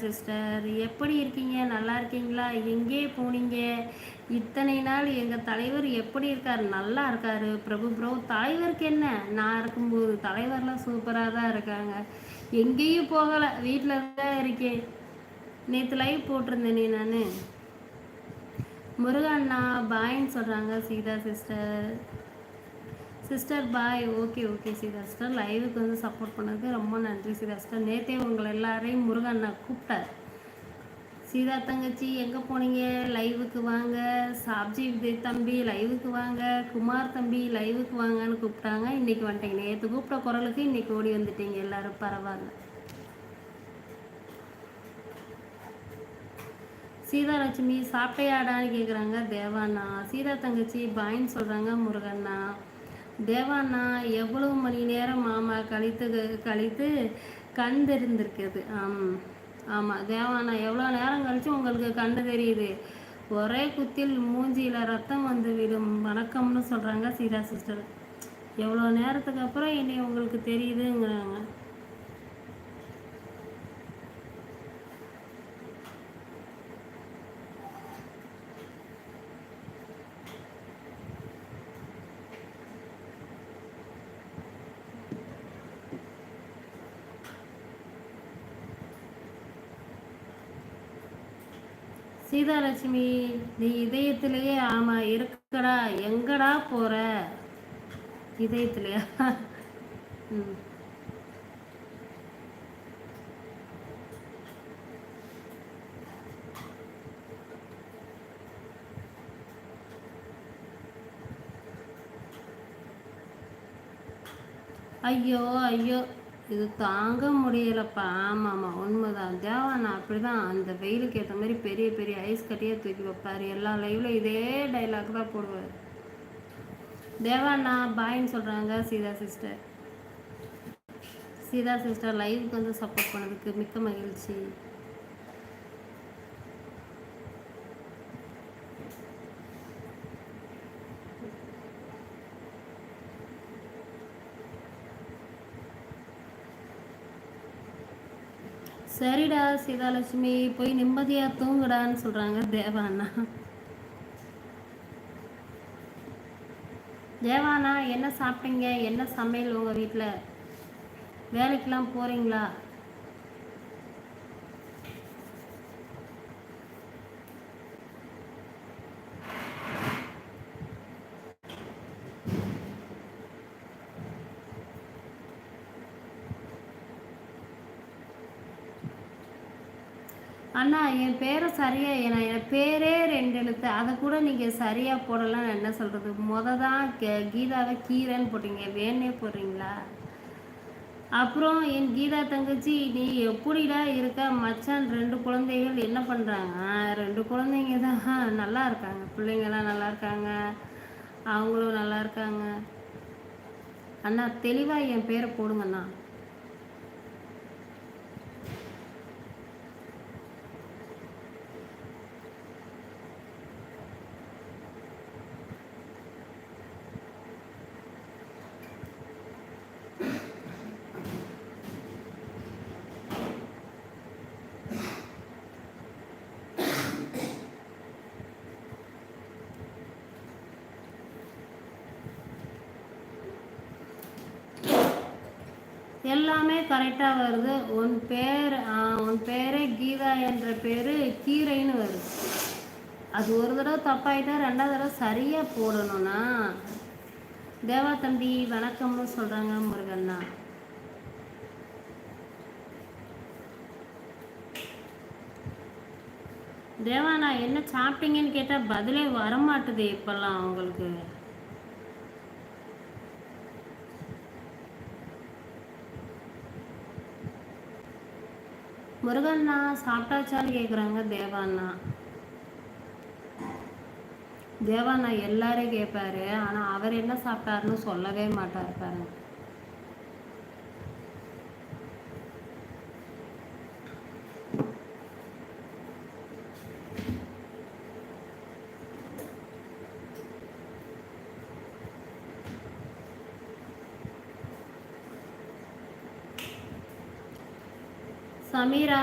Sister. எப்படி இருக்கீங்க? நல்லா இருக்கீங்களா? எங்கே போனீங்க? இத்தனை நாள் எங்கள் தலைவர் எப்படி இருக்கார்? நல்லா இருக்காரு. பிரபு ப்ரோ, தலைவருக்கு என்ன? நான் இருக்கும்போது தலைவர்லாம் சூப்பராக தான் இருக்காங்க. எங்கேயும் போகலை, வீட்டில் தான் இருக்கேன். நேற்று லைவ் போட்டிருந்தேனே நான். முருகண்ணா பாயின்னு சொல்கிறாங்க Seetha sister. Sister bye. Okay okay Seetha sister, லைவுக்கு வந்து சப்போர்ட் பண்ணதுக்கு ரொம்ப நன்றி சீதா சிஸ்டர். நேற்றே உங்களை எல்லாரையும் முருகண்ணா கூப்பிட்டார். சீதா தங்கச்சி எங்கே போனீங்க? லைவுக்கு வாங்க. சாப்ஜி விஜய் தம்பி லைவுக்கு வாங்க. குமார் தம்பி லைவுக்கு வாங்கன்னு கூப்பிட்டாங்க. இன்றைக்கி வந்துட்டீங்க. நேற்று கூப்பிட்ட குரலுக்கு இன்றைக்கி ஓடி வந்துட்டீங்க எல்லோரும். பரவாயில்ல. சீதாலட்சுமி சாப்பிட்டையாடான்னு கேட்குறாங்க தேவாண்ணா. சீதா தங்கச்சி பாயின்னு சொல்கிறாங்க முருகண்ணா. தேவாண்ணா எவ்வளவு மணி நேரம் மாமா கழித்து கண் தெரிந்திருக்குது. ஆமாம் தேவாண்ணா, எவ்வளோ நேரம் கழித்து உங்களுக்கு கண்டு தெரியுது? ஒரே குத்தில் மூஞ்சியில் ரத்தம் வந்து விடும். வணக்கம்னு சொல்கிறாங்க சீதா சிஸ்டர். எவ்வளோ நேரத்துக்கு அப்புறம் இனி உங்களுக்கு தெரியுதுங்கிறாங்க. சீதாலட்சுமி, நீ இதயத்திலேயே ஆமாம் இருக்கடா. எங்கடா போகிற? இதயத்திலையா? ம். ஐயோ ஐயோ, இது தாங்க முடியலப்பா. ஆமாம்மா, உண்மைதான் தேவாண்ணா. அப்படி தான் அந்த வெயிலுக்கு ஏற்ற மாதிரி பெரிய பெரிய ஐஸ் கட்டியாக தூக்கி வைப்பார். எல்லா லைவில் இதே டைலாக் தான் போடுவார். தேவாண்ணா பாயின்னு சொல்கிறாங்க சீதா சிஸ்டர். சீதா சிஸ்டர் லைவுக்கு வந்து சப்போர்ட் பண்ணதுக்கு மிக்க மகிழ்ச்சி. சரிடா சீதாலட்சுமி, போய் நிம்மதியாக தூங்குடான்னு சொல்கிறாங்க தேவாண்ணா. தேவாண்ணா என்ன சாப்பிட்டீங்க? என்ன சமையல் உங்கள் வீட்டில்? வேலைக்கெலாம் போகிறீங்களா? அண்ணா என் பேரை சரியாக என் பேரே 2 எழுத்து, அதை கூட நீங்கள் சரியாக போடலாம். என்ன சொல்கிறது? தான் கீதாவை கீரைன்னு போட்டீங்க, வேணே போடுறீங்களா? அப்புறம் என் கீதா தங்கச்சி, நீ எப்படிடா இருக்க? மச்சான் 2 குழந்தைகள் என்ன பண்ணுறாங்க? 2 குழந்தைங்க தான் நல்லா இருக்காங்க. பிள்ளைங்கள்லாம் நல்லா இருக்காங்க, அவங்களும் நல்லா இருக்காங்க. அண்ணா தெளிவாக என் பேரை போடுங்கண்ணா. எல்லாமே கரெக்டாக வருது. உன் பேரே கீதா என்ற பேர் கீரைன்னு வருது. அது ஒரு தடவை தப்பாயிட்டா 2வது தடவை சரியாக போடணும்னா. தேவா தம்பி வணக்கம்னு சொல்கிறாங்க முருகண்ணா. தேவாண்ணா என்ன சாப்பிட்டீங்கன்னு கேட்டால் பதிலே வரமாட்டுது இப்போல்லாம் உங்களுக்கு. முருகண்ணா சாப்பிட்டாச்சான்னு கேட்குறாங்க தேவாண்ணா. தேவாண்ணா எல்லாரையும் கேட்பாரு, ஆனால் அவர் என்ன சாப்பிட்டாருன்னு சொல்லவே மாட்டார் பாருங்க. சமீரா